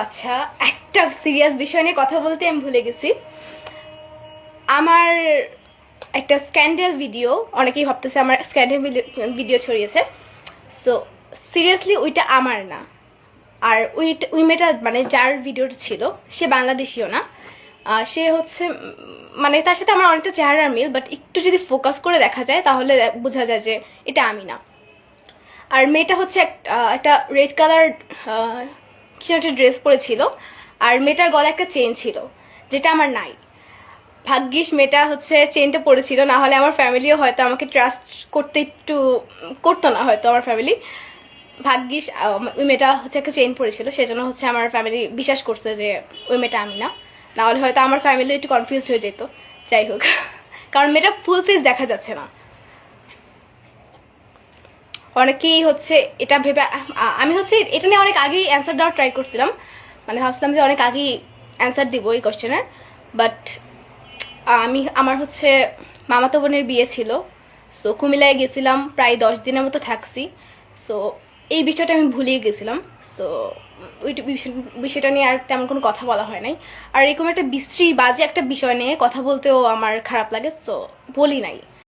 আচ্ছা, একটা সিরিয়াস বিষয় নিয়ে কথা বলতে আমি ভুলে গেছি। আমার একটা স্ক্যান্ডাল ভিডিও, অনেকেই ভাবতেছে আমার স্ক্যান্ডাল ভিডিও ছড়িয়েছে। সো সিরিয়াসলি ওইটা আমার না। আর ওই মেয়েটা মানে যার ভিডিওটা ছিল সে বাংলাদেশিও না। সে হচ্ছে মানে তার সাথে আমার অনেকটা চেহারার মিল, বাট একটু যদি ফোকাস করে দেখা যায় তাহলে বোঝা যায় যে এটা আমি না। আর মেয়েটা হচ্ছে একটা রেড কালার কিছু একটা ড্রেস পরেছিল, আর মেয়েটার গলায় একটা চেন ছিল যেটা আমার নাই। ভাগ্যিস মেয়েটা হচ্ছে চেনটা পরেছিল, না হলে আমার ফ্যামিলিও হয়তো আমাকে ট্রাস্ট করতে একটু করতো না হয়তো আমার ফ্যামিলি। ভাগ্যিস ওই মেয়েটা হচ্ছে একটা চেন পরেছিল, সেজন্য হচ্ছে আমার ফ্যামিলি বিশ্বাস করছে যে ওই মেয়েটা আমি না। নাহলে হয়তো আমার ফ্যামিলি একটু কনফিউজ হয়ে যেত। যাই হোক, কারণ মেয়েটা ফুল ফেস দেখা যাচ্ছে না। অনেকেই হচ্ছে এটা ভেবে আমি হচ্ছে এটা নিয়ে অনেক আগেই অ্যান্সার দেওয়ার ট্রাই করছিলাম, মানে ভাবছিলাম যে অনেক আগেই অ্যান্সার দিব এই কোশ্চেনের। বাট আমার হচ্ছে মামাতো বোনের বিয়ে ছিল। সো কুমিল্লায় গেছিলাম, প্রায় 10 দিনের মতো থাকছি। সো এই বিষয়টা আমি ভুলিয়ে গেছিলাম। সো ওই বিষয়টা নিয়ে আর তেমন কোনো কথা বলা হয় নাই। আর এরকম একটা বিশ্রী বাজে একটা বিষয় নিয়ে কথা বলতেও আমার খারাপ লাগে, সো বলি নাই।